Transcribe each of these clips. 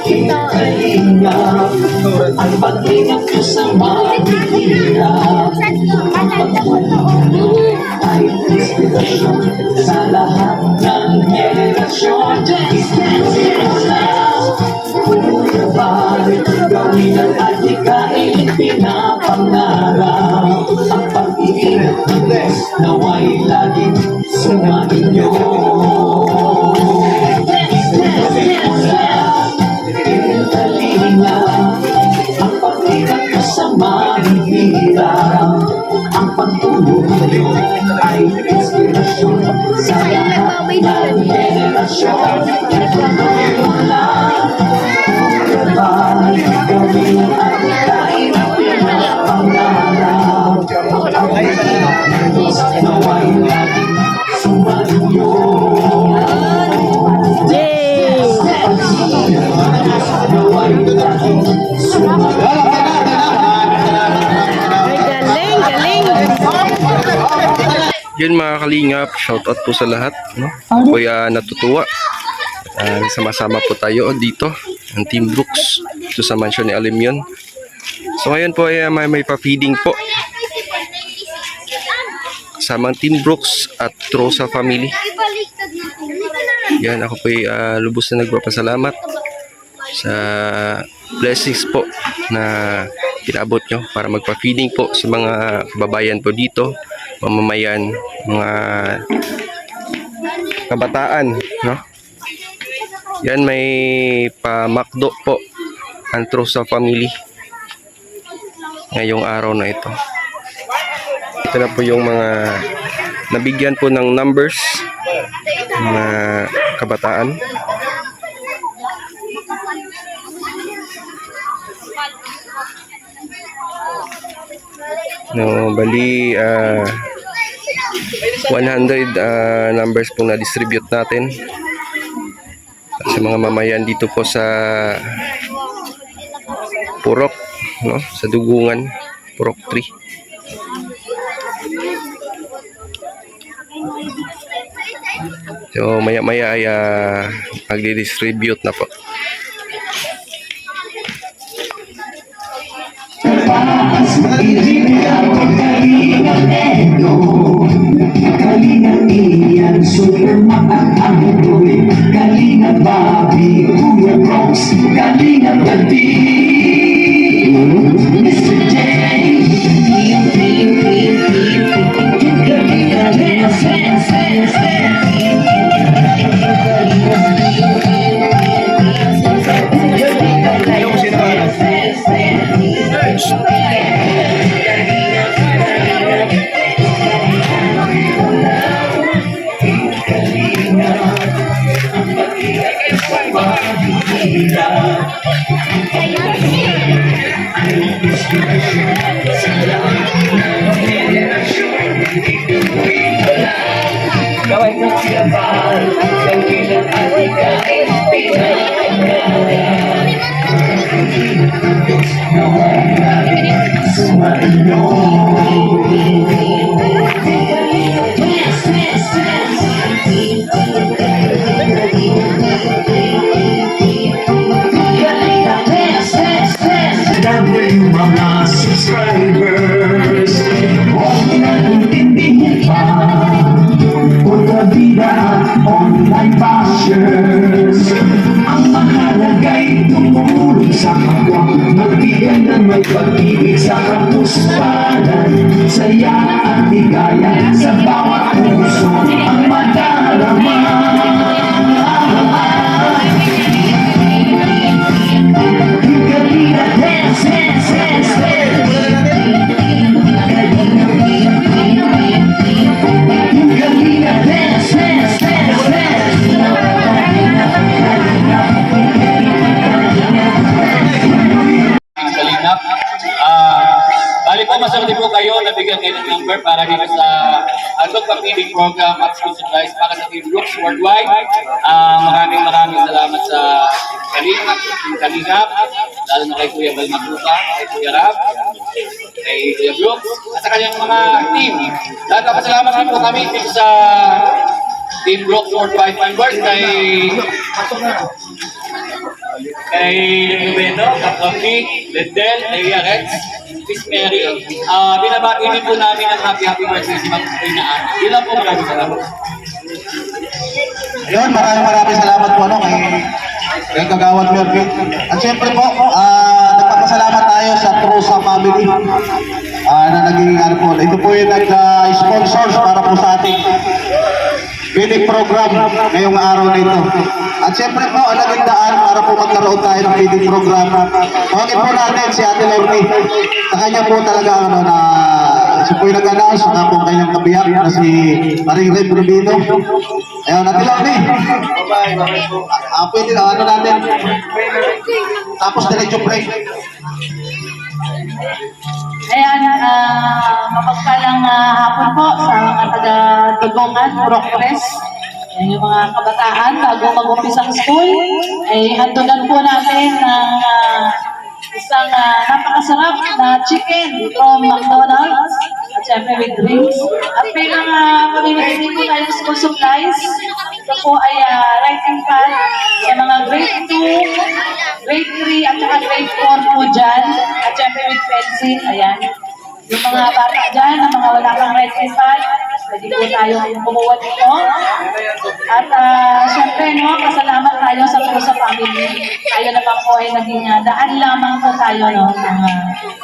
Kalingap, ang pag-ingat ko sa mahihirap. Ang pagtulong ay inspirasyon sa lahat ng henerasyon. Gawin ang adhikain pinapangarap. Ang pag-iingat ng Diyos nawa'y laging sumainyo. Ang pag-ingat ko sa mahihirap. Ang pagtulong ay inspirasyon sa lahat ng henerasyon. Gawin ang kain ang pinapangarap. Ang pag-ingat ng Diyos nawa'y laging sumainyo. Yun mga kalingap, shoutout po sa lahat, no? Kuya natutuwa. Sama-sama po tayo dito ang Team Brooks dito sa mansion ni Alimyon. So ngayon po ay may pa-feeding po kasama ang Team Brooks at Trosa family. Yan, ako po ay lubos na nagpapasalamat sa blessings po na pinabot nyo para magpa-feeding po sa mga kababayan po dito, mamamayan, mga kabataan, no? Yan, may pa-makdo po ang Trosa family ngayong araw na ito. Ito na po yung mga nabigyan po ng numbers, mga kabataan. No, bali 100 numbers po na-distribute natin sa mga mamayan dito po sa Purok, no, sa Dugungan, Purok 3. So maya-maya ay magdi-distribute na po. Kalinga iyan, super makakahitoy. Kalinga Bobby, Kuya Brooks, Kalinga Pati, Mr. J, Kalinga mga subscribers, huwag na intindihin pa. Kontrabida at online bashers, ang mahalagay tumulong sa kapwa, magbigay ng may pag-ibig sa kapuspanan, saya at ligaya sa bawat puso ang madarama. Bali po, masarap po kayo, nabigyan kayo ng number para dito sa Andog Pag-ibig Program at School Supplies para sa Team Brooks Worldwide. Maraming salamat sa Kalingap, lalo na kay Kuya Balmaguta, kay Kuya Rab, kay Kuya Brooks, at sa kanyang mga team. Lahat na pasalamat rin po kami dito sa Team Brooks Worldwide members, kay kay Rubeno, Kapopi, Lendel, Leia Rex, Miss Mary. Binabati din po namin ang happy birthday si Ma'am Christina Ann. Yun lang po, maraming salamat. Ayun, maraming salamat po kay Kagawad Melvin. At syempre po, nagpapasalamat tayo sa Trusa family na naging ano po. Ito po yung nag-sponsors para po sa ating feeding program ngayong araw na ito. At syempre po, ang naging daan para po magkaroon tayo ng feeding program. Tawagin po natin si Ate Lerny. Sa kanya po talaga siya po yung nag-announce na po kanyang kabiyak na si Maring Red Rubino. Ayun, Ate Lerny. Pwede na, ano natin. Tapos diretso break. Ayan, mapagpalang hapon po sa mga taga-Dugongan, Progress. Ayan, yung mga kabataan, bago mag-umpisang school, ay handugan po natin ng isang napakasarap na chicken from McDonald's at syempre with drinks. At bilang pamimigay po tayo ng school supplies, ito po ay writing pad sa mga grade 2, grade 3 at saka grade 4 po dyan. At syempre with pencil, ayan. Yung mga bata dyan, ang mga wala kang writing pad, pwede po tayong kumuha dito. At syempre, no, pasalamat tayo sa Trusa family. Tayo naman po ay naging daan lamang po tayo, no, ng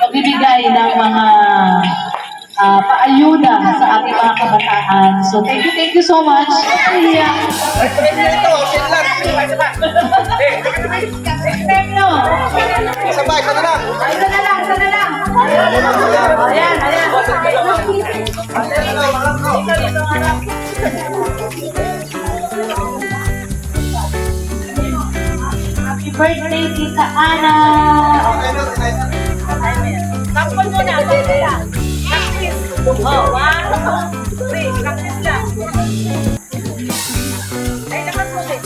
magbibigay ng mga paayuda sa ating mga kabataan. So, thank you so much. Yeah. Sabay, sana lang. Ayan. Happy birthday, Tita Ana! Tapos mo na, Oh, 1, 2, 3. Practice lang. Ay, lakas mo din.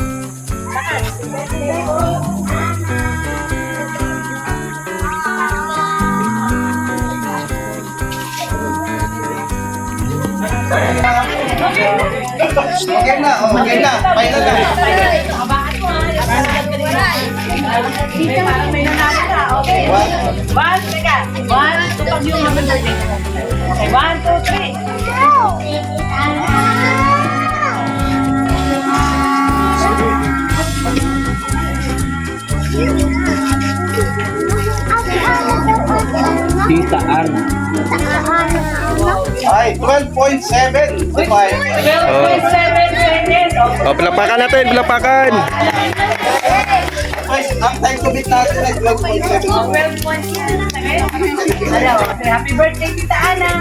Lakas. Okay na, okay na. Final na. Abaan mo parang may nanalo na. Okay. 1, teka. 1, 2, pag yung happy birthday. Okay, 1, 2, 3. Tita Ann. Ay, 12.7. 12.7 seconds. Oh, palapakan natin, palapakan. Ay, ang time to beat natin ay 12.7. 12.7 seconds. Hello, happy birthday, Tita Ana.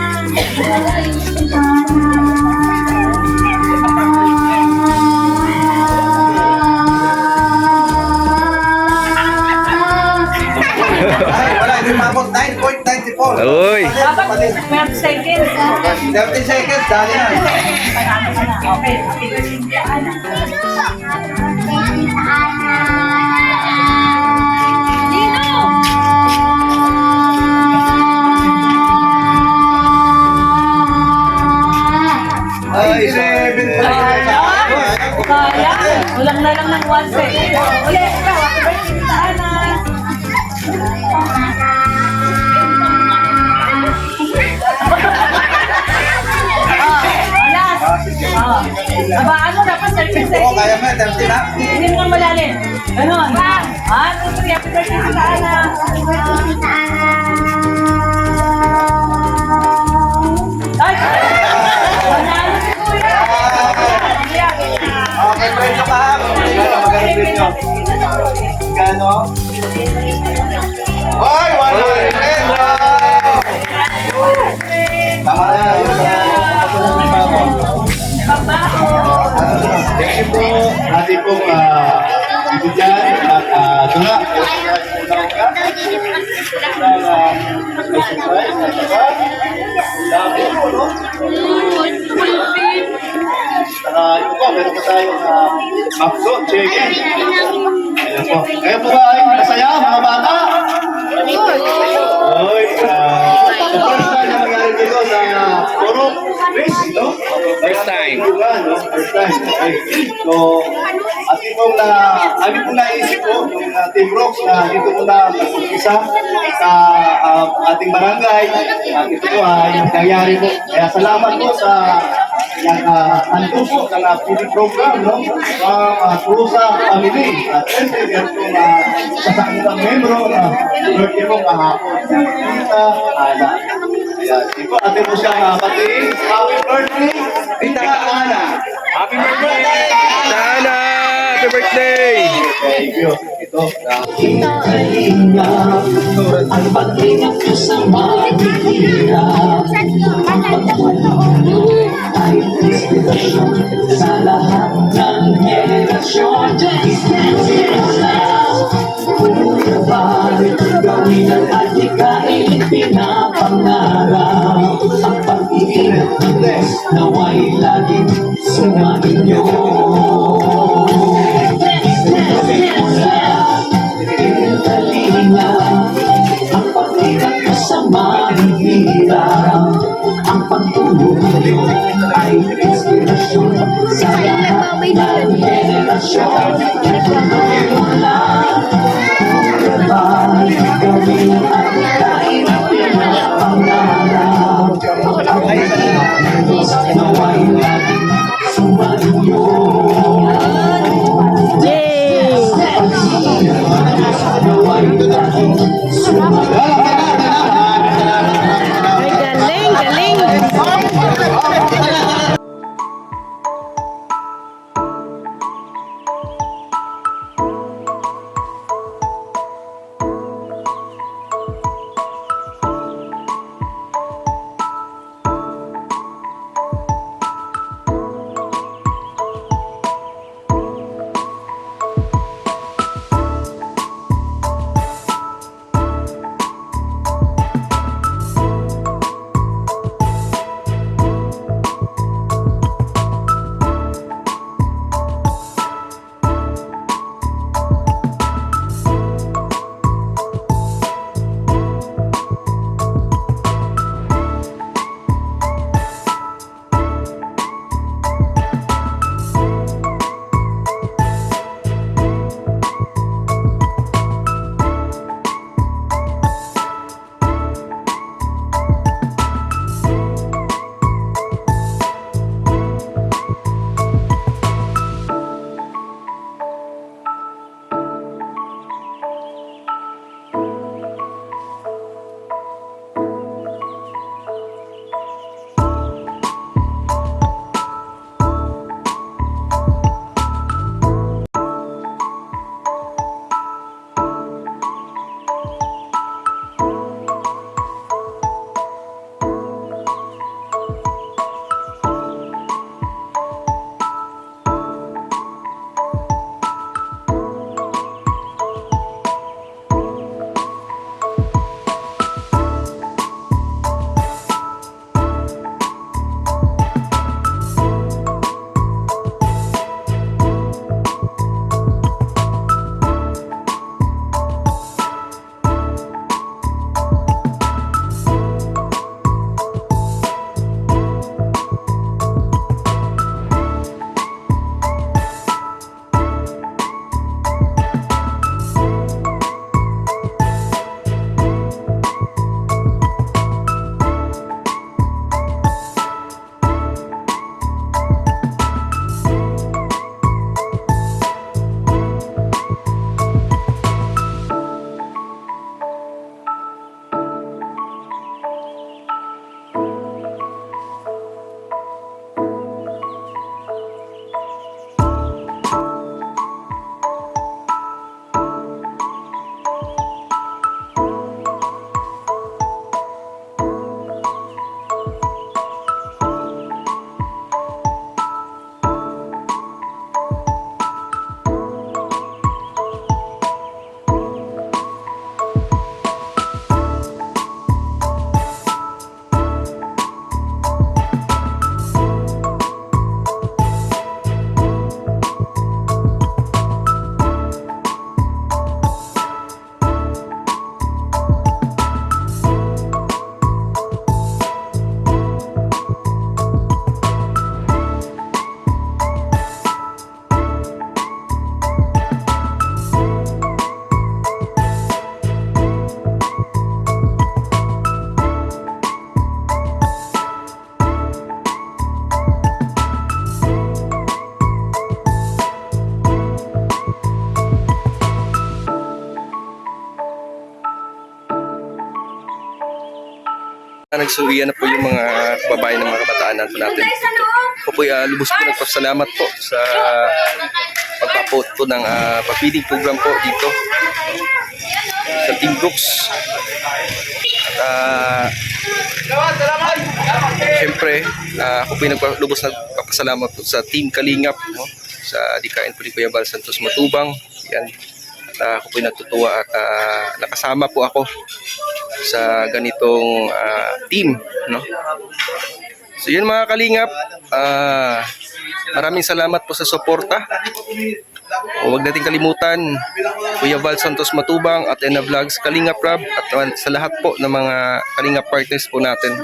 Ay, wala, hindi mabot. 9.94. Uy. Dapat 12 seconds. 70 seconds, dali na. Okay, happy birthday, Tita Ana. Ay, 7. Kaya, ulang na lang ng 1 second. Ulit, ikaw, happy birthday, Tita Ana. Abaan mo, dapat 30 Oo, seconds. kaya mo, 30 na. Hindi mo malalim. Ganon. 1, 2, 3, happy birthday, Tita Ana. Ay! Manalo si Kuya! Okay, presyo ka. Magandang presyo. Gano? Ay, 100! Tama na. Thank you po. Ating pong ibigyan at tula. Yung po, meron po tayong makso, chicken. Ayan po. Kayo po ba ay masaya, mga bata? Oy, the first time na mangyari dito sa Puro Race, no? First time. No? First time. Okay. So, at hindi po amin po naisip po yung Team Brooks na dito muna mag-umpisa sa ating barangay. At ito po yung nangyari po. Kaya salamat po sa ando po ng feeding program, no? Trusa family. At siyempre, yan po sa kanilang membro na birthday po kahapon. Tita Ana. Ayan, ito ate po siya batiin. Happy birthday, Tita Ana. Happy birthday! Sana! Happy birthday! Thank you. Ito. Ang paghinga ko sa mahihirap ay inspirasyon sa lahat ng henerasyon. Bakit gawin ang adhikain pinapangarap? Ang pag-iingat ng Diyos nawa'y laging sumainyo. Ang paghinga ko sa mahihirap, ang pagtulong sa'yo ay inspirasyon sa lahat ng henerasyon. Ituloy mo lang, bakit gawin ang kahit pinapangarap? Ang pag-iingat ng Diyos nawa'y laging sumainyo. Galing, galing. nagsuwian na po yung mga kababayan ng mga kabataan po natin. Ako po lubos po nagpasalamat po sa pagpa-upload po ng pa-feeding program po dito sa Team Brooks. At siyempre, ako po lubos nagpapasalamat po sa Team Kalingap, no? Sa dikain po ni Kuya Val Santos Matubang. Yan. At ako po natutuwa at nakasama po ako sa ganitong team, no? So yun mga Kalingap, maraming salamat po sa suporta. Huwag natin kalimutan Kuya Val Santos Matubang at Ena Vlogs, Kalingap Rab, at sa lahat po ng mga Kalingap partners po natin.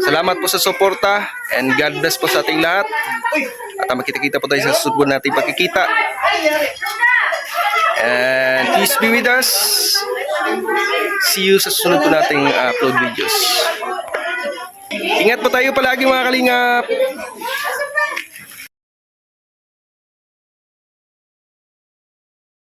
Salamat po sa suporta and God bless po sa ating lahat. At makita-kita po tayo sa susunod nating pagkikita. And please be with us. See you sa susunod po nating upload videos. Ingat po tayo palagi mga Kalingap.